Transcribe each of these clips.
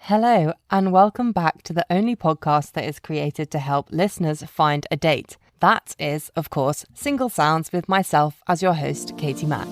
Hello, and welcome back to the only podcast that is created to help listeners find a date. That is, of course, Single Sounds with myself as your host, Katie Mack.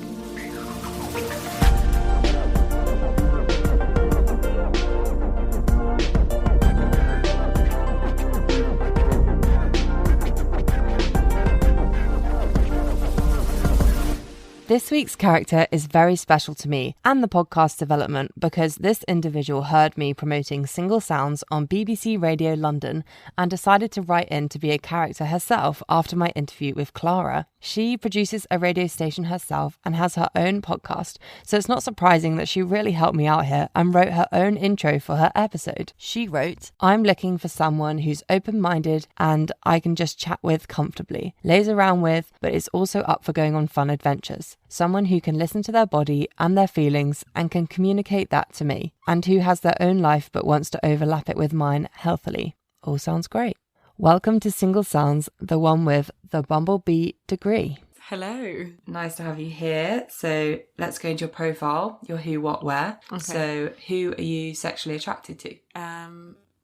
This week's character is very special to me and the podcast development because this individual heard me promoting Single Sounds on BBC Radio London and decided to write in to be a character herself after my interview with Clara. She produces a radio station herself and has her own podcast, so it's not surprising that she really helped me out here and wrote her own intro for her episode. She wrote, "I'm looking for someone who's open-minded and I can just chat with comfortably, lays around with, but is also up for going on fun adventures. Someone who can listen to their body and their feelings and can communicate that to me, and who has their own life but wants to overlap it with mine healthily." All sounds great. Welcome to Single Sounds, the one with the bumblebee degree. Hello. Nice to have you here. So let's go into your profile, your who, what, where. Okay. So who are you sexually attracted to?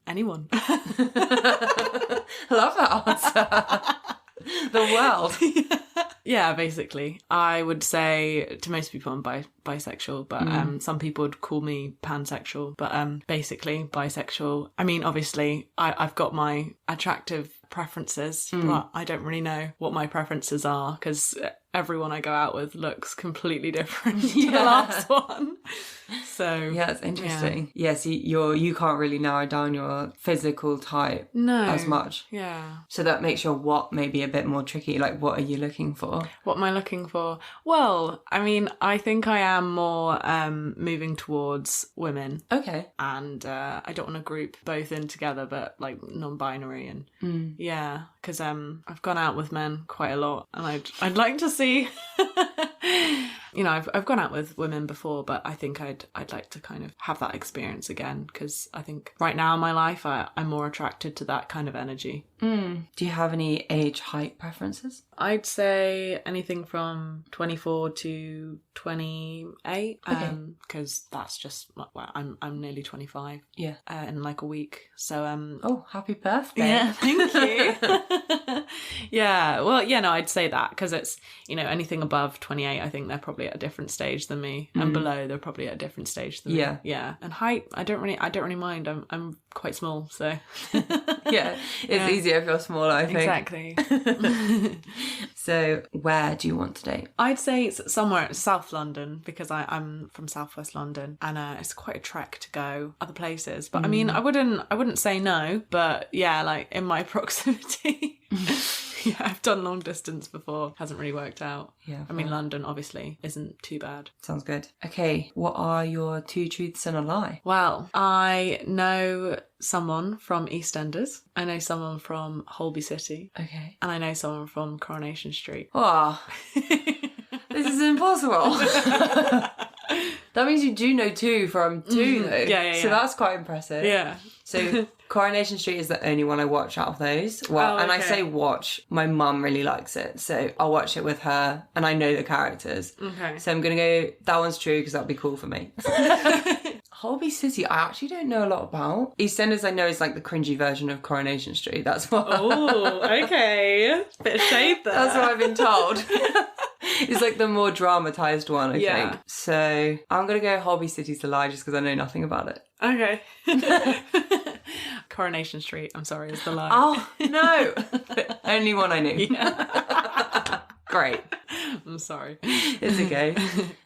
Anyone. I love that answer. The world. Yeah, basically. I would say to most people I'm bisexual, but some people would call me pansexual, but basically bisexual. I mean, obviously, I've got my attractive preferences, but I don't really know what my preferences are because everyone I go out with looks completely different to the last one. So yeah, it's interesting. Yes, you can't really narrow down your physical type as much. Yeah. So that makes your what maybe a bit more tricky. Like, what are you looking for? What am I looking for? Well, I mean, I think I am more moving towards women. Okay. And I don't want to group both in together, but like non-binary and yeah, because I've gone out with men quite a lot, and I'd like to see. You know, I've gone out with women before, but I think I'd like to kind of have that experience again because I think right now in my life I'm more attracted to that kind of energy. Do you have any age, height preferences? I'd say anything from 24 to 28, because that's just, well, I'm nearly 25. Yeah. In like a week. So oh, happy birthday! Yeah, thank you. Yeah, well, yeah, no, I'd say that because it's, you know, anything above 28, I think they're probably at a different stage than me, and below they're probably at a different stage than me. Yeah. And height, I don't really mind. I'm quite small, so yeah, it's easier if you're smaller, I think. Exactly. So where do you want to date? I'd say it's somewhere South London because I'm from Southwest London, and it's quite a trek to go other places. But I mean, I wouldn't say no, but yeah, like in my proximity. Yeah, I've done long distance before. Hasn't really worked out. Yeah. I mean, London obviously isn't too bad. Sounds good. Okay, what are your two truths and a lie? Well, I know someone from EastEnders. I know someone from Holby City. Okay. And I know someone from Coronation Street. Oh, this is impossible. That means you do know two from two, though. Yeah. So that's quite impressive. Yeah. So Coronation Street is the only one I watch out of those. Well, and I say watch, my mum really likes it. So I'll watch it with her and I know the characters. Okay. So I'm going to go, that one's true because that'll be cool for me. Holby City, I actually don't know a lot about. EastEnders, I know, is like the cringy version of Coronation Street. That's what. Oh, okay. Bit of shade there. That's what I've been told. It's like the more dramatised one, I think. So I'm going to go Holby City's the lie just because I know nothing about it. Okay. Coronation Street, I'm sorry, is the lie. Oh, no. The only one I knew. Yeah. Great. I'm sorry. It's okay.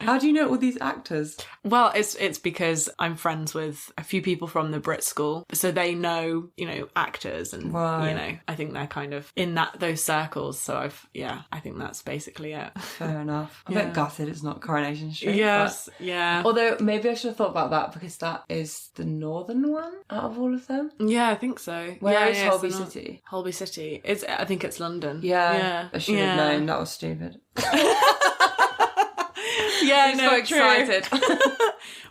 How do you know all these actors? Well, it's because I'm friends with a few people from the Brit School, so they know, you know, actors, and you know, I think they're kind of in those circles. So I think that's basically it. Fair enough. I'm a bit gutted it's not Coronation Street. Yes, yeah. Although maybe I should have thought about that because that is the northern one out of all of them. Yeah, I think so. Where is Holby City? Holby City. I think it's London. Yeah. I should have known. That was stupid. Yeah, I'm so excited.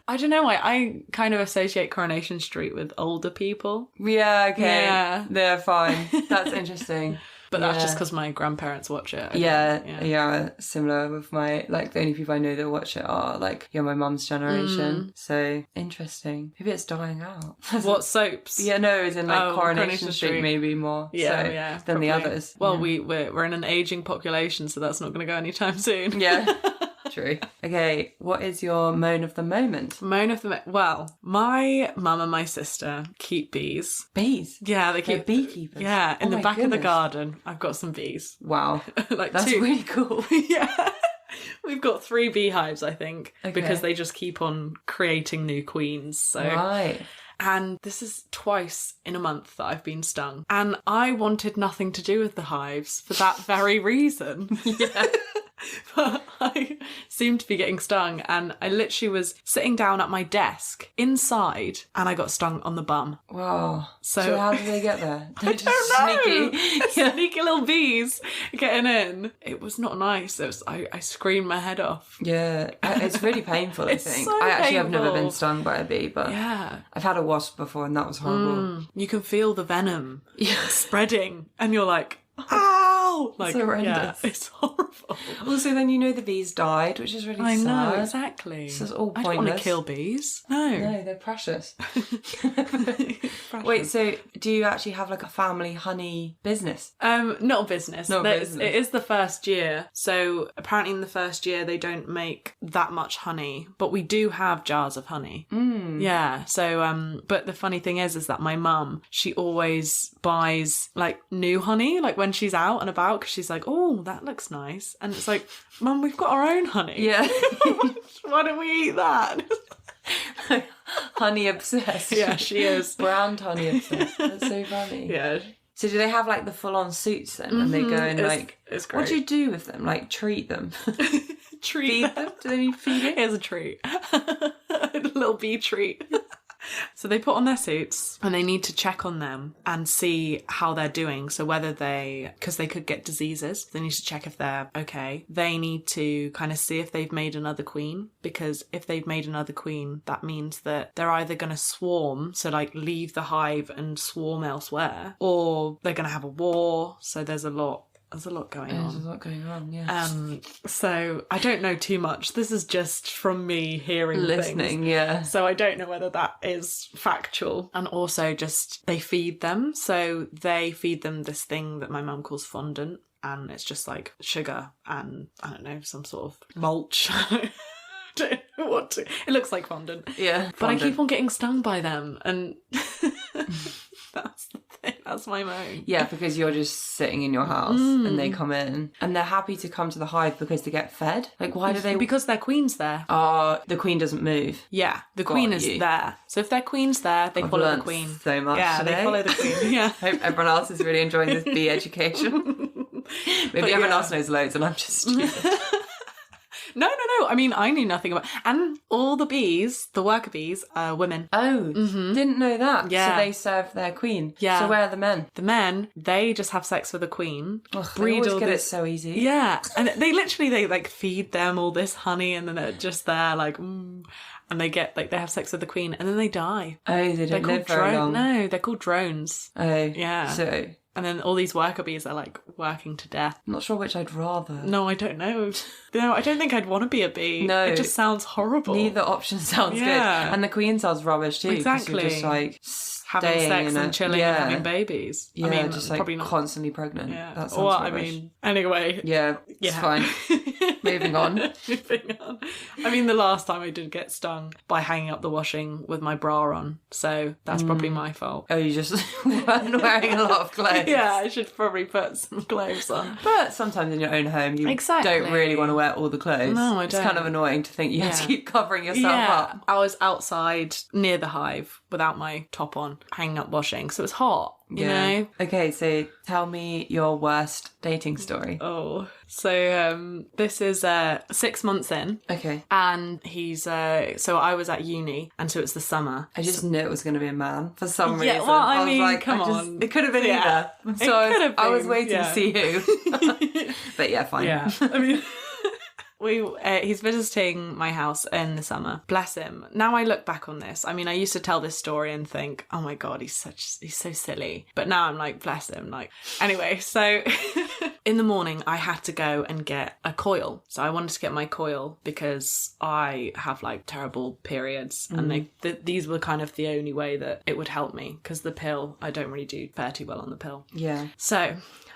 I don't know why. I kind of associate Coronation Street with older people. Yeah, okay. Yeah. They're fine. That's interesting. But that's just because my grandparents watch it. Yeah, similar with my, like, the only people I know that watch it are, like, my mum's generation. So, interesting. Maybe it's dying out. What soaps? Yeah, no, as in, like, Coronation Street maybe more than probably. the others. Well, we're in an ageing population, so that's not going to go anytime soon. Yeah. True. Okay, what is your moan of the moment? Well, my mum and my sister keep bees. Bees? Yeah, they keep... They're beekeepers? Yeah, in the back of the goodness. garden, I've got some bees. Wow. Like That's 2. really cool. Yeah. We've got 3 beehives, I think, Okay. because they just keep on creating new queens. So... Right. And this is twice in a month that I've been stung. And I wanted nothing to do with the hives for that very reason. Yeah. But I seemed to be getting stung, and I literally was sitting down at my desk inside and I got stung on the bum. Wow. So how did they get there? I Just don't know. sneaky. Sneaky little bees getting in. It was not nice. I screamed my head off. Yeah. It's really painful, I It's think. so I actually have never painful. been stung by a bee, but Yeah. I've had a wasp before and that was horrible. You can feel the venom Yeah. spreading and you're like, ow! Like, It's horrendous. yeah, it's horrible. Also, then the bees died, which is really I sad. know, exactly. This is all I don't want to pointless. kill bees. No. No, they're precious. Precious. Wait, so do you actually have like a family honey business? Not a business. Not a There's- business. It is the first year. So apparently in the first year they don't make that much honey, but we do have jars of honey. Yeah. So but the funny thing is that my mum, she always buys like new honey, like when she's out and about, because she's like, oh, that looks nice. And it's like, Mum, we've got our own honey. Yeah. Why don't we eat that? Honey obsessed. Yeah, she is. Brand honey obsessed. That's so funny. Yeah. So do they have like the full on suits then? And they go and It's great. what do you do with them? Like treat them? Treat Feed them? Do they need feeding? Here's a treat. A little bee treat. So they put on their suits and they need to check on them and see how they're doing. So whether because they could get diseases, they need to check if they're okay. They need to kind of see if they've made another queen, because if they've made another queen, that means that they're either going to swarm, so like leave the hive and swarm elsewhere, or they're going to have a war. So there's a lot going on. There's a lot going on, yeah. So I don't know too much. This is just from me hearing Listening, things. yeah. So I don't know whether that is factual. And also just they feed them. So they feed them this thing that my mum calls fondant. And it's just like sugar and, I don't know, some sort of mulch. I don't know what to... It looks like fondant. Yeah. But I keep on getting stung by them. And that's the thing. That's my moan. Yeah, because you're just sitting in your house and they come in and they're happy to come to the hive because they get fed. Like, why do they... Because their queen's there. the queen doesn't move. Yeah, the queen is you. there. So if their queen's there, they follow the Learnt queen. so much Yeah, today. they follow the queen. Yeah. Hope everyone else is really enjoying this bee education. Maybe everyone else knows loads and I'm just stupid. No. I mean, I knew nothing about... And all the bees, the worker bees, are women. Oh, didn't know that. Yeah. So they serve their queen. Yeah. So where are the men? The men, they just have sex with the queen. Ugh, they always get it so easy. Yeah. And they like feed them all this honey and then they're just there like... And they get, like, they have sex with the queen and then they die. Oh, they don't live very long. No, they're called drones. Oh. Yeah. So... And then all these worker bees are, like, working to death. I'm not sure which I'd rather. No, I don't know. No, I don't think I'd want to be a bee. No. It just sounds horrible. Neither option sounds good. And the queen sounds rubbish too. 'Cause Exactly. You're just like having sex and chilling and having babies. Yeah, I mean, just like probably not. constantly pregnant. Yeah. That sounds Well, rubbish. I mean, anyway. Yeah, it's fine. Moving on. Moving on. I mean, the last time I did get stung by hanging up the washing with my bra on, so that's probably my fault. Oh, you just weren't wearing a lot of clothes. Yeah, I should probably put some clothes on. But sometimes in your own home, you Exactly. don't really want to wear all the clothes. No, I It's don't. kind of annoying to think you have to Yeah. keep covering yourself up. I was outside near the hive without my top on, hanging up washing, so it was hot, you know? Okay, so tell me your worst dating story. Oh, so this is 6 months in. Okay. And he's so I was at uni, and so it's the summer. I just knew it was going to be a man for some Yeah, reason. well, I was mean, like, come on. It could have been Yeah. either. It So could have I was been, waiting yeah. to see who. But yeah, fine. Yeah, I mean, He's visiting my house in the summer. Bless him. Now I look back on this. I mean, I used to tell this story and think, oh my God, he's so silly. But now I'm like, bless him. Like, anyway, so in the morning I had to go and get a coil. So I wanted to get my coil because I have like terrible periods, and these were kind of the only way that it would help me, because the pill, I don't really do fare too well on the pill. Yeah. So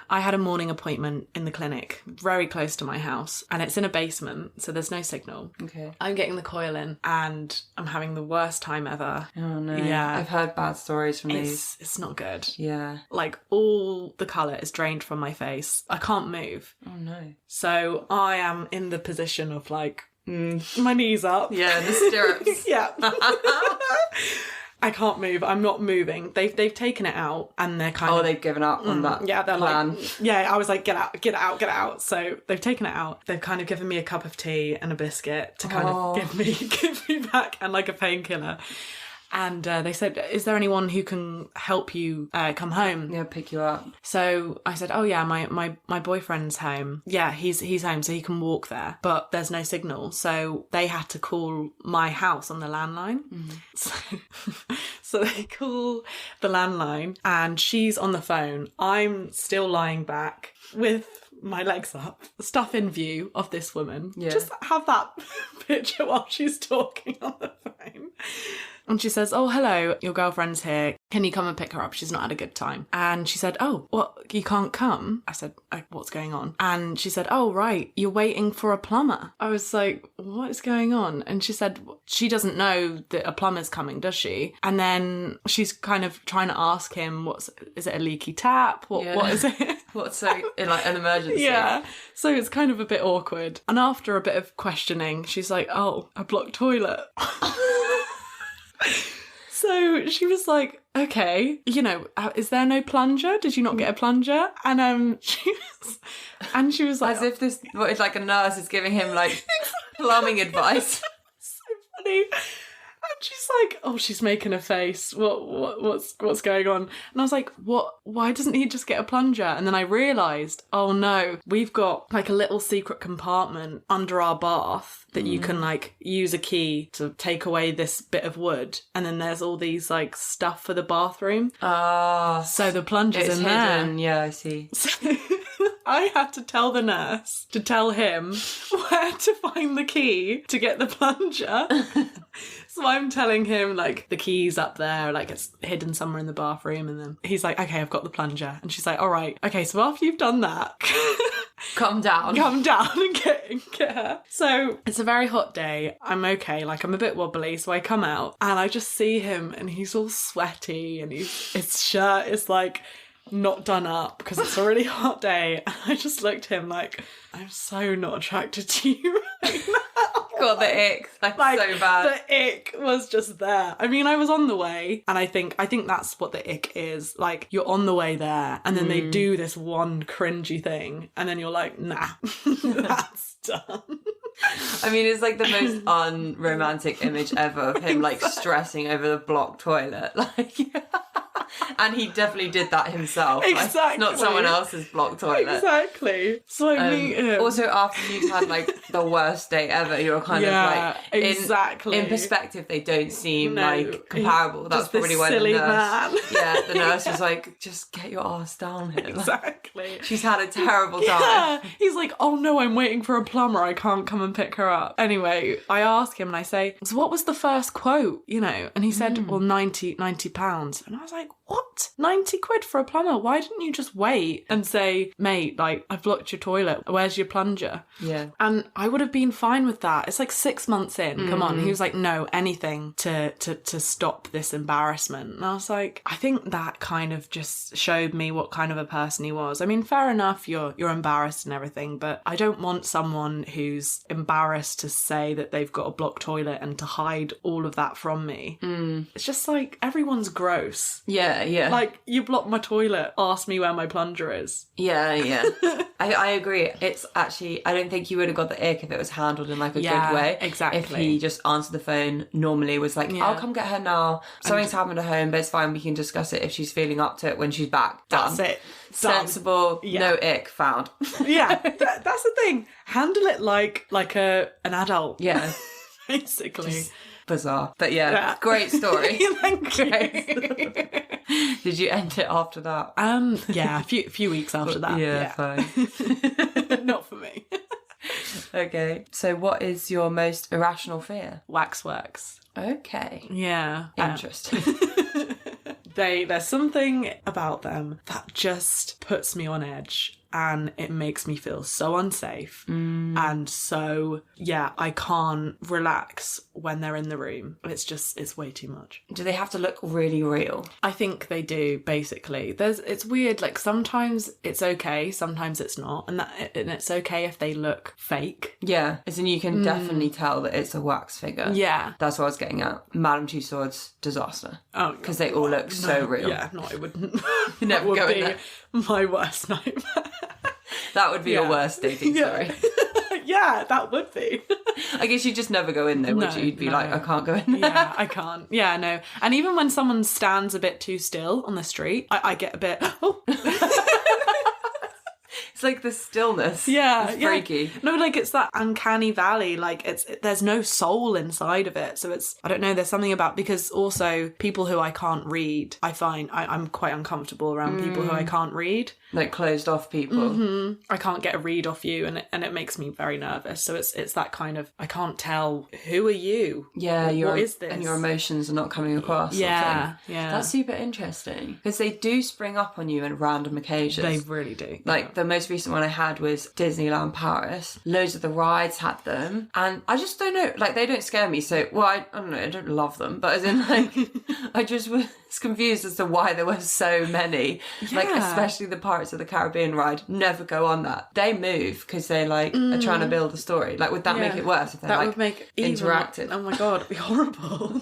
I had a morning appointment in the clinic very close to my house, and it's in a basement, so there's no signal. Okay. I'm getting the coil in and I'm having the worst time ever. Oh no. Yeah. I've heard bad stories from these. It's not good. Yeah. Like, all the colour is drained from my face. I can't move. Oh no. So I am in the position of like, my knees up. Yeah, the stirrups. Yeah. I can't move. I'm not moving. They've taken it out, and they're kind of... Oh, they've given up on that they're plan. like... Yeah, I was like, get out, get out, get out. So they've taken it out. They've kind of given me a cup of tea and a biscuit to kind of give me back, and like a painkiller. And they said, is there anyone who can help you come home? Yeah, pick you up. So I said, oh yeah, my boyfriend's home. Yeah, he's home, so he can walk there. But there's no signal. So they had to call my house on the landline. So they call the landline, and she's on the phone. I'm still lying back with my legs up, stuff in view of this woman. Yeah. Just have that picture while she's talking on the phone. And she says, oh, hello, your girlfriend's here. Can you come and pick her up? She's not had a good time. And she said, oh, what, you can't come? I said, what's going on? And she said, oh, right, you're waiting for a plumber. I was like, what is going on? And she said, she doesn't know that a plumber's coming, does she? And then she's kind of trying to ask him, is it a leaky tap? What is it? What's like an emergency? Yeah. So it's kind of a bit awkward. And after a bit of questioning, she's like, oh, a blocked toilet. So she was like, okay, is there no plunger? Did you not get a plunger? And she was like... As if this, it's like a nurse is giving him like plumbing advice. So funny. And she's like, oh, she's making a face. What's going on? And I was like, what? Why doesn't he just get a plunger? And then I realised, oh no, we've got like a little secret compartment under our bath that you can like use a key to take away this bit of wood. And then there's all these like stuff for the bathroom. So the plunger's in hidden. there. Yeah, I see. So I had to tell the nurse to tell him where to find the key to get the plunger. So I'm telling him, like, the key's up there, like, it's hidden somewhere in the bathroom. And then he's like, okay, I've got the plunger. And she's like, all right, okay, so after you've done that... Calm down and get her. So it's a very hot day. I'm okay, like, I'm a bit wobbly. So I come out and I just see him, and he's all sweaty, and his shirt is, like... not done up because it's a really hot day. And I just looked at him like, I'm so not attracted to you right now. God, the ick. That's like, so bad. The ick was just there. I mean, I was on the way, and I think that's what the ick is. Like, you're on the way there, and then they do this one cringy thing, and then you're like, nah, that's done. I mean, it's like the most unromantic image ever of him like stressing over the blocked toilet. Like, and he definitely did that himself. Exactly. Like, not someone else's blocked toilet. Exactly. So I meet him. Also, after you've had like the worst day ever, you're kind of like, exactly. In perspective, they don't seem like comparable. That's probably why silly the nurse. Man. Yeah, the nurse was like, just get your ass down here. Exactly. Like, she's had a terrible time. Yeah. He's like, oh no, I'm waiting for a plumber. I can't come and pick her up. Anyway, I ask him and I say, so what was the first quote? And he said, well, £90. And I was like, what? 90 quid for a plumber? Why didn't you just wait and say, mate, like, I've blocked your toilet. Where's your plunger? Yeah. And I would have been fine with that. It's like 6 months in. Come on. He was like, no, anything to stop this embarrassment. And I was like, I think that kind of just showed me what kind of a person he was. I mean, fair enough, you're embarrassed and everything, but I don't want someone who's embarrassed to say that they've got a blocked toilet and to hide all of that from me. It's just like, everyone's gross. Yeah. Yeah. Like, you block my toilet, ask me where my plunger is. Yeah. I agree. It's actually, I don't think you would have got the ick if it was handled in like a Yeah, good way. exactly. If he just answered the phone normally, was like, I'll come get her now. Something's happened at home, but it's fine. We can discuss it if she's feeling up to it when she's back. Done. That's it. Sensible, no ick found. Yeah, that's the thing. Handle it like an adult. Yeah. Basically. Just bizarre. But yeah, great story. Thank you. Did you end it after that? Yeah, a few weeks after that. Yeah, fine. Not for me. Okay. So what is your most irrational fear? Waxworks. Okay. Yeah. Interesting. There's something about them that just puts me on edge, and it makes me feel so unsafe. And so, yeah, I can't relax when they're in the room. It's way too much. Do they have to look really real? I think they do, basically. It's weird, like sometimes it's okay, sometimes it's not. And it's okay if they look fake. Yeah, as in you can definitely tell that it's a wax figure. Yeah. That's what I was getting at. Madame Tussauds, disaster. Oh, because they all look so real. Yeah, no, I wouldn't. Never would go in be there. my worst nightmare. That would be your worst dating story. Yeah, that would be. I guess you'd just never go in there, would you? You'd be like, I can't go in there. Yeah, I can't. Yeah, no. And even when someone stands a bit too still on the street, I get a bit, It's like the stillness. Yeah, it's freaky. No, like it's that uncanny valley. Like there's no soul inside of it. So I don't know. There's something about, because also people who I can't read, I find I'm quite uncomfortable around people who I can't read. Like closed off people. Mm-hmm. I can't get a read off you, and it makes me very nervous. So it's that kind of, I can't tell, who are you? Yeah, what is this? And your emotions are not coming across. Yeah, sort of thing. yeah. That's super interesting, because they do spring up on you in random occasions. They really do. Like the most recent one I had was Disneyland Paris. Loads of the rides had them, and I just don't know. Like they don't scare me. So I don't know. I don't love them, but as in like, I just was confused as to why there were so many. Yeah. Like especially the Pirates of the Caribbean ride. Never go on that. They move because they like are trying to build a story. Like would that make it worse if they're that would make interactive? Oh my god, it'd be horrible.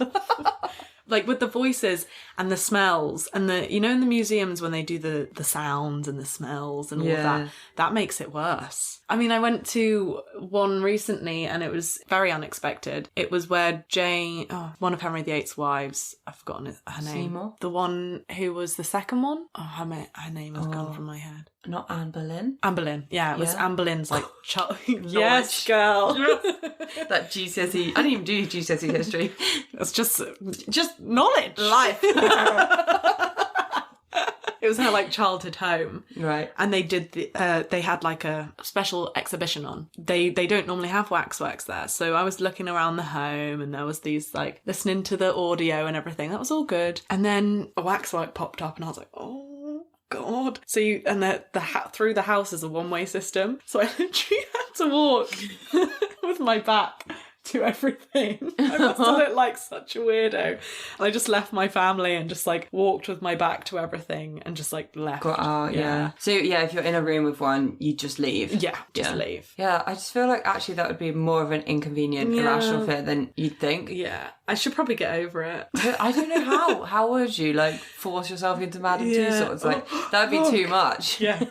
Like with the voices and the smells and in the museums when they do the sounds and the smells and all of that makes it worse. I mean, I went to one recently and it was very unexpected. It was where one of Henry VIII's wives, I've forgotten her name. Seymour? The one who was the second one? Oh, her name has gone from my head. Not Anne Boleyn. Anne Boleyn, yeah, it was Anne Boleyn's like child. Yes, girl. That GCSE. I didn't even do GCSE history. It's just knowledge, Life. It was her like childhood home, right? And they did they had like a special exhibition on. They don't normally have waxworks there, so I was looking around the home and there was these like listening to the audio and everything. That was all good, and then a waxwork popped up and I was like, oh god. So through the house is a one-way system, so I literally had to walk with my back to everything. I must have looked like such a weirdo. And I just left my family and just like walked with my back to everything and just like left. Got out, yeah. So yeah, if you're in a room with one, you just leave. Yeah, just leave. Yeah, I just feel like actually that would be more of an inconvenient, irrational fear than you'd think. Yeah, I should probably get over it. But I don't know how. How would you like force yourself into Madame Tussauds? Like that would be too much. Yeah.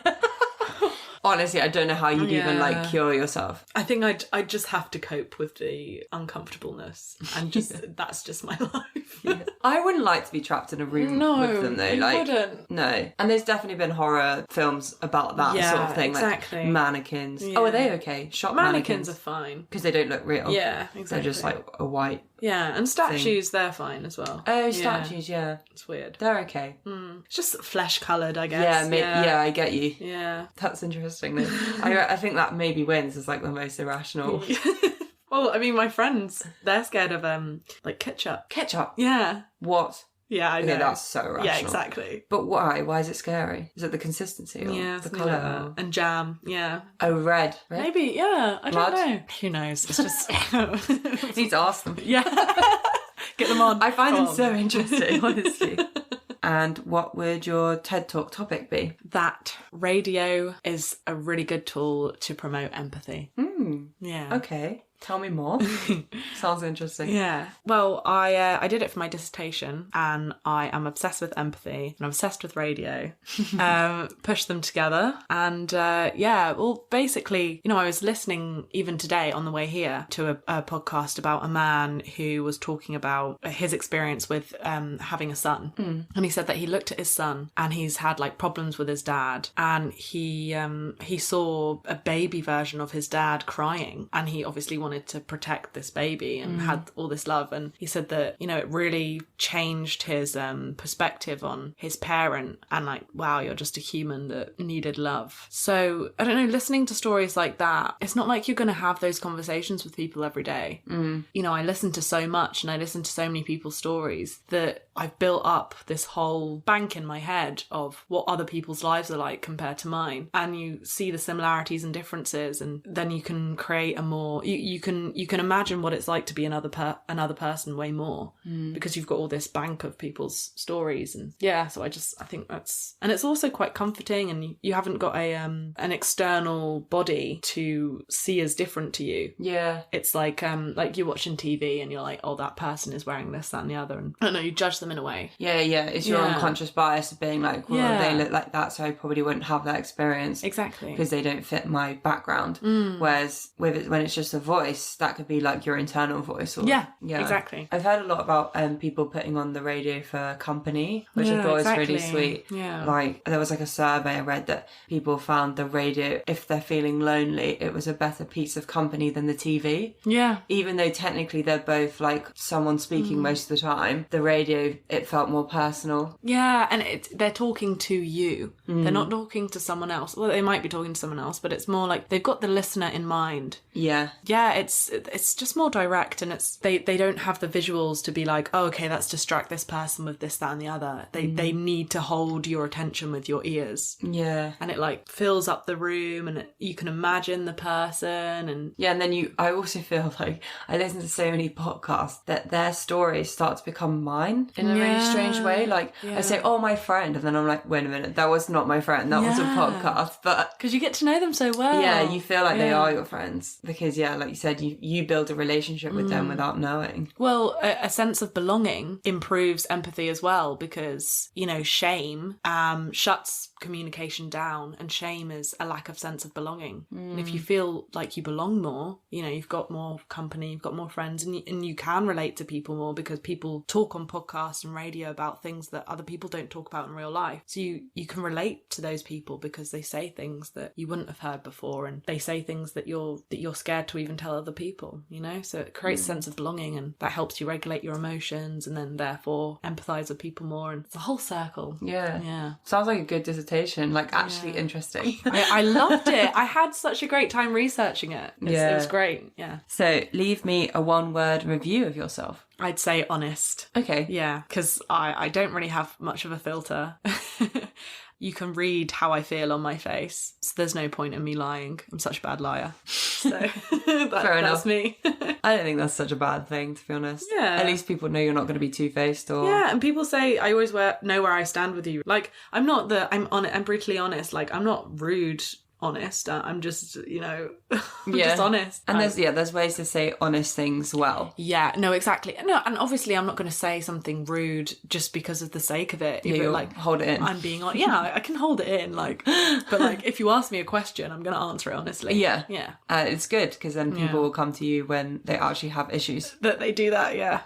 Honestly, I don't know how you'd even like cure yourself. I think I'd just have to cope with the uncomfortableness and just that's just my life. I wouldn't like to be trapped in a room with them though. You wouldn't. No. And there's definitely been horror films about that sort of thing. Exactly. Like mannequins. Yeah. Oh, are they okay? Shot Mannequins are fine. Because they don't look real. Yeah, exactly. They're just like a white. Yeah, and statues, they're fine as well. Oh, statues, yeah. It's weird. They're okay. It's just flesh coloured, I guess. Yeah, I get you. Yeah. That's interesting. I think that maybe wins as like the most irrational. Well, I mean, my friends, they're scared of like ketchup. Ketchup? Yeah. What? Yeah, I know. Okay, that's so irrational. Yeah, exactly. But why? Why is it scary? Is it the consistency or the colour? Like that. And jam, yeah. Oh, red. Maybe, yeah. I Blood? don't know. Who knows? It's just... Need to ask them. Yeah. Get them on. I find them so interesting, honestly. And what would your TED Talk topic be? That radio is a really good tool to promote empathy. Mm. Yeah. Okay. Tell me more. Sounds interesting. Yeah. Well, I did it for my dissertation, and I am obsessed with empathy and I'm obsessed with radio. Push them together. And well, basically, I was listening even today on the way here to a podcast about a man who was talking about his experience with having a son. And he said that he looked at his son and he's had like problems with his dad, and he saw a baby version of his dad crying, and he obviously wanted to protect this baby and had all this love. And he said that it really changed his perspective on his parent, and like, wow, you're just a human that needed love. So I don't know, listening to stories like that, it's not like you're going to have those conversations with people every day. I listen to so much and I listen to so many people's stories that I've built up this whole bank in my head of what other people's lives are like compared to mine, and you see the similarities and differences, and then you can create a more you can imagine what it's like to be another person way more, because you've got all this bank of people's stories. And so I think that's, and it's also quite comforting, and you haven't got an external body to see as different to you. It's like you're watching TV and you're like, oh, that person is wearing this, that and the other, and I don't know, you judge them in a way. It's your unconscious bias of being like, well, they look like that, so I probably wouldn't have that experience. Exactly. Because they don't fit my background. Whereas when it's just a voice, that could be like your internal voice. Or, exactly. I've heard a lot about people putting on the radio for company, which I thought was really sweet. Like, there was like a survey I read that people found the radio, if they're feeling lonely, it was a better piece of company than the TV. Even though technically they're both like someone speaking most of the time, the radio, it felt more personal. And they're talking to you. They're not talking to someone else. Well, they might be talking to someone else, but it's more like they've got the listener in mind. It's just more direct, and it's they don't have the visuals to be like, oh, okay, let's distract this person with this, that and the other. They need to hold your attention with your ears. And it like fills up the room, and you can imagine the person. And and then I also feel like I listen to so many podcasts that their stories start to become mine in a really strange way. Like I say, oh, my friend, and then I'm like, wait a minute, that was not my friend, that was a podcast. But because you get to know them so well, you feel like they are your friends, because like you said, you build a relationship with them without knowing. Well, a sense of belonging improves empathy as well, because shame shuts communication down, and shame is a lack of sense of belonging. And if you feel like you belong more, you've got more company, you've got more friends, and you can relate to people more, because people talk on podcasts and radio about things that other people don't talk about in real life. So you can relate to those people because they say things that you wouldn't have heard before, and they say things that you're scared to even tell other people, so it creates a sense of belonging, and that helps you regulate your emotions, and then therefore empathize with people more, and it's a whole circle. Sounds like a good dissertation, like actually interesting. I loved it. I had such a great time researching it. It was great. So leave me a one-word review of yourself. I'd say honest. Okay. Because I don't really have much of a filter. You can read how I feel on my face, so there's no point in me lying. I'm such a bad liar. So Fair enough. That's me. I don't think that's such a bad thing, to be honest. At least people know you're not going to be two-faced or... and people say I always know where I stand with you. Like, I'm brutally honest. Like, I'm not rude honest. I'm just, just honest. And there's ways to say honest things well. No, exactly. No, and obviously I'm not going to say something rude just because of the sake of it. Yeah, like hold it in. I'm being honest. I can hold it in. Like, but like if you ask me a question, I'm going to answer it honestly. Yeah. It's good, because then people will come to you when they actually have issues. That they do that. Yeah.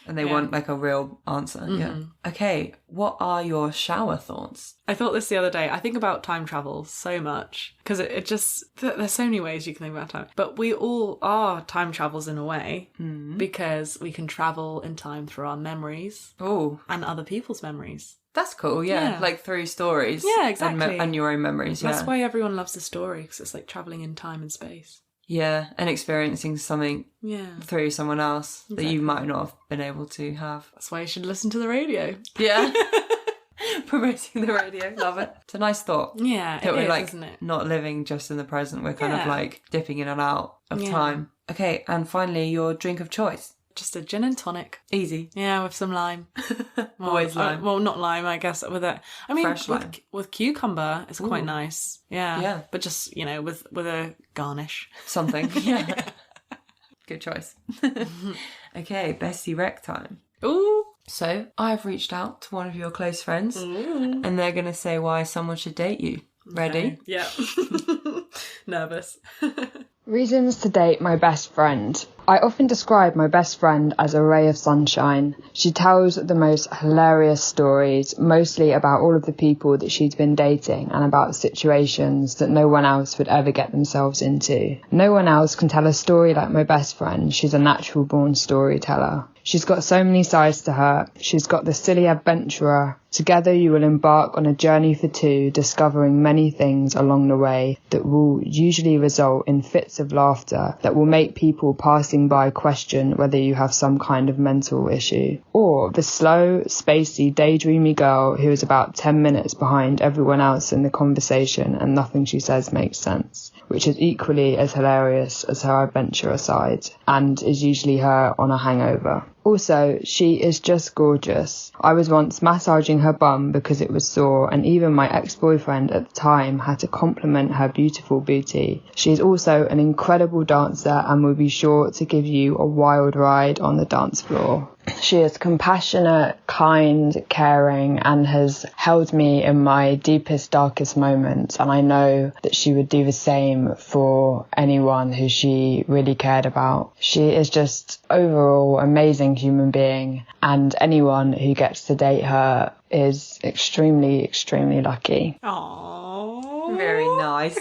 And they want like a real answer. Okay, what are your shower thoughts? I thought this the other day. I think about time travel so much, because it just, there's so many ways you can think about time. But we all are time travels in a way, because we can travel in time through our memories and other people's memories. That's cool, like through stories. Yeah, exactly. And your own memories, That's why everyone loves a story, because it's like travelling in time and space. Yeah, and experiencing something through someone else that you might not have been able to have. That's why you should listen to the radio. Yeah. Promoting the radio. Love it. It's a nice thought. Yeah, that we're like isn't it? Not living just in the present. We're kind of like dipping in and out of time. Okay, and finally, your drink of choice. Just a gin and tonic. Easy. Yeah, with some lime. Always lime. Well, not lime, I guess, with it. I mean, fresh lime. With cucumber, it's quite nice. Yeah. Yeah. But just, with a garnish. Something. Yeah. Good choice. Okay, bestie rec time. Ooh. So I've reached out to one of your close friends and they're going to say why someone should date you. Ready? Okay. Yeah. Nervous. Reasons to date my best friend. I often describe my best friend as a ray of sunshine. She tells the most hilarious stories, mostly about all of the people that she's been dating and about situations that no one else would ever get themselves into. No one else can tell a story like my best friend. She's a natural born storyteller. She's got so many sides to her. She's got the silly adventurer. Together you will embark on a journey for two, discovering many things along the way that will usually result in fits of laughter that will make people passing by question whether you have some kind of mental issue. Or the slow, spacey, daydreamy girl who is about 10 minutes behind everyone else in the conversation and nothing she says makes sense, which is equally as hilarious as her adventurer side and is usually her on a hangover. Also, she is just gorgeous. I was once massaging her bum because it was sore, and even my ex-boyfriend at the time had to compliment her beautiful booty. She is also an incredible dancer and will be sure to give you a wild ride on the dance floor. She is compassionate, kind, caring, and has held me in my deepest, darkest moments. And I know that she would do the same for anyone who she really cared about. She is just overall amazing human being, and anyone who gets to date her is extremely, extremely lucky. Aww. Very nice.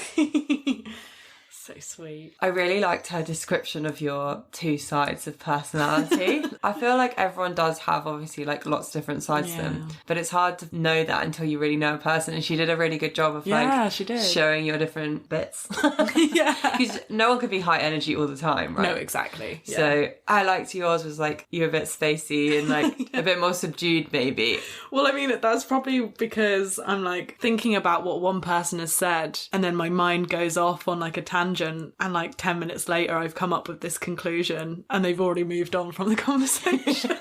So sweet. I really liked her description of your two sides of personality. I feel like everyone does have obviously like lots of different sides to them, but it's hard to know that until you really know a person, and she did a really good job of she did. showing your different bits. Yeah. Because no one could be high energy all the time, right? No, exactly. Yeah. So I liked yours was like you were a bit spacey and like a bit more subdued maybe. Well, I mean, that's probably because I'm like thinking about what one person has said and then my mind goes off on like a tangent, and like 10 minutes later I've come up with this conclusion and they've already moved on from the conversation.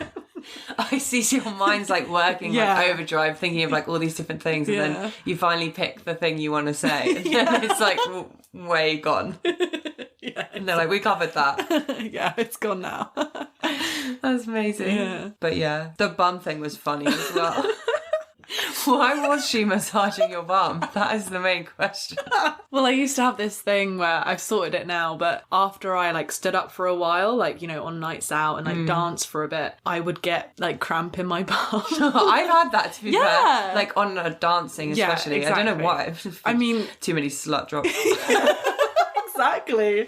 I see, so your mind's like working like overdrive, thinking of like all these different things, and then you finally pick the thing you want to say, and then it's like way gone. Yeah, and they're like, we covered that. Yeah, it's gone now. That's amazing. Yeah. But yeah, the bum thing was funny as well. Why was she massaging your bum? That is the main question. Well, I used to have this thing where I've sorted it now, but after I like stood up for a while, like, you know, on nights out and like danced for a bit, I would get like cramp in my bum. I've had that, to be fair. Like on dancing especially. Yeah, exactly. I don't know why. I mean... Too many slut drops. Exactly.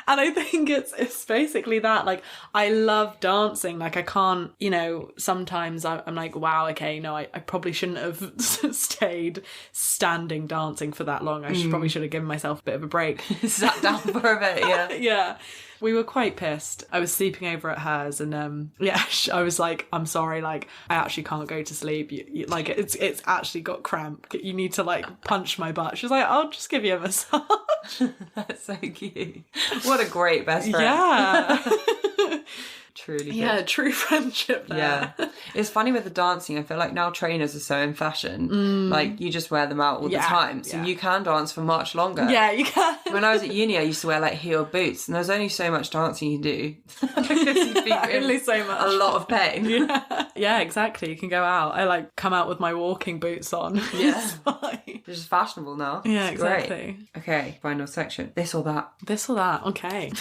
And I think it's basically that. Like, I love dancing. Like, I can't, you know, sometimes I'm like, wow, okay, no, I probably shouldn't have stayed standing dancing for that long. Probably should have given myself a bit of a break. Sat down for a bit, yeah. Yeah. We were quite pissed. I was sleeping over at hers, and I was like, I'm sorry, like, I actually can't go to sleep. Like, it's actually got cramp. You need to like punch my butt. She was like, I'll just give you a massage. That's so cute. What a great best friend. Yeah. Truly good. Yeah, true friendship there. Yeah. It's funny with the dancing, I feel like now trainers are so in fashion. Like, you just wear them out all the time. So you can dance for much longer. Yeah, you can. When I was at uni, I used to wear like heel boots, and there's only so much dancing you do. Because you'd be only so much. A lot of pain. Yeah, exactly. You can go out. I like come out with my walking boots on. Yeah. It's fine. It's just fashionable now. Yeah, it's exactly. Great. Okay, final section. This or that. This or that. Okay.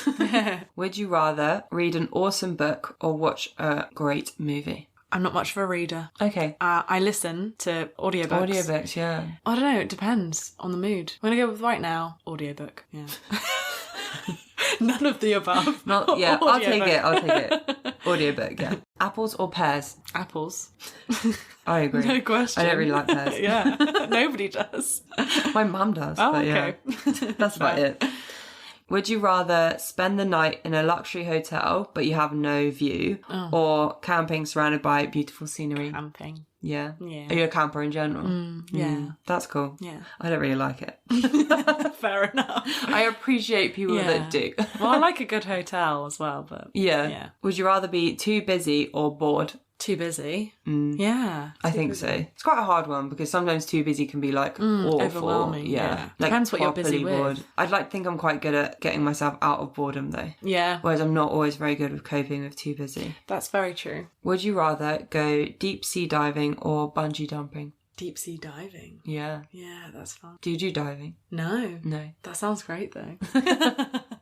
Would you rather read an awesome book or watch a great movie? I'm not much of a reader. Okay. I listen to audiobooks. Audiobooks, yeah. I don't know, it depends on the mood. I'm going to go with right now, audiobook. Yeah. None of the above. Yeah, I'll take it. Audiobook, yeah. Apples or pears? Apples. I agree. No question. I don't really like pears. Yeah, nobody does. My mum does. Oh, but okay. Yeah. That's about it. Would you rather spend the night in a luxury hotel but you have no view, or camping surrounded by beautiful scenery? Camping. Yeah. Yeah. Are you a camper in general? Yeah. That's cool. Yeah. I don't really like it. Fair enough. I appreciate people that do. Well, I like a good hotel as well, but... Yeah. Would you rather be too busy or bored? Too busy. Yeah. I think so. It's quite a hard one because sometimes too busy can be like awful. Overwhelming. Yeah. Like, Depends what you're busy properly with. bored. I'd like to think I'm quite good at getting myself out of boredom though. Yeah. Whereas I'm not always very good with coping with too busy. That's very true. Would you rather go deep sea diving or bungee jumping? Deep sea diving. Yeah. Yeah, that's fun. Do you do diving? No. No. That sounds great though.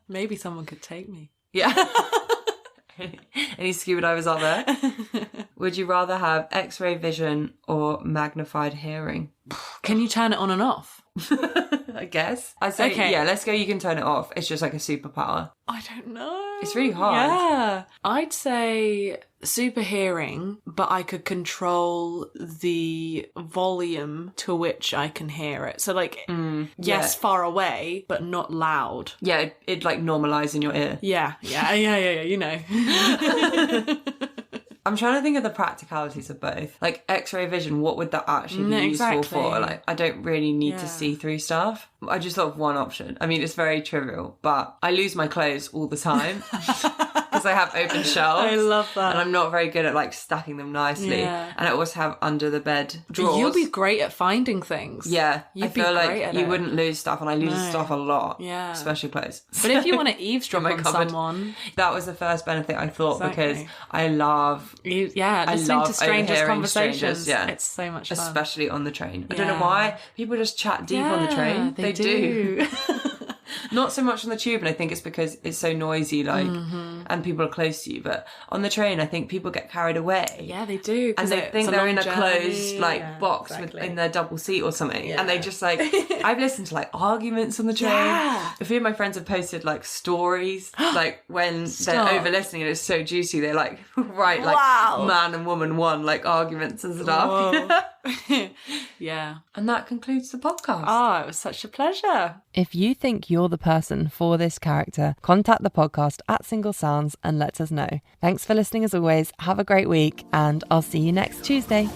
Maybe someone could take me. Yeah. Any scuba divers out there? Would you rather have X-ray vision or magnified hearing? Can you turn it on and off? I guess. I'd say, Okay. yeah, let's go you can turn it off. It's just like a superpower. I don't know. It's really hard. Yeah. I'd say super hearing, but I could control the volume to which I can hear it. So like, yes, far away, but not loud. Yeah, it'd like normalise in your ear. Yeah, you know. I'm trying to think of the practicalities of both. Like X-ray vision, what would that actually be useful for? Like, I don't really need to see through stuff. I just thought of one option. I mean, it's very trivial, but I lose my clothes all the time because I have open shelves. I love that. And I'm not very good at like stacking them nicely. Yeah. And I also have under the bed drawers. You'll be great at finding things. Yeah, You'd I feel be like great at you it. wouldn't lose stuff, and I lose stuff a lot. Yeah. Especially clothes. But if you want to eavesdrop My on cupboard. someone, That was the first benefit I thought because Exactly. I love listening love to strangers' overhearing conversations, strangers, yeah. it's so much fun. especially on the train. I don't know Yeah. why people just chat deep on the train. They do. Not so much on the tube, and I think it's because it's so noisy, like, and people are close to you. But on the train, I think people get carried away. Yeah, they do. And they think they're in a closed closed box in their double seat or something, and they just like I've listened to like arguments on the train. Yeah. A few of my friends have posted like stories like when Stop. they're over listening and it's so juicy, they like write like Wow. man and woman one like arguments and stuff. Yeah. And that concludes the podcast. Oh, it was such a pleasure. If you think you're the person for this character, contact the podcast at Single Sounds and let us know. Thanks for listening as always. Have a great week, and I'll see you next Tuesday.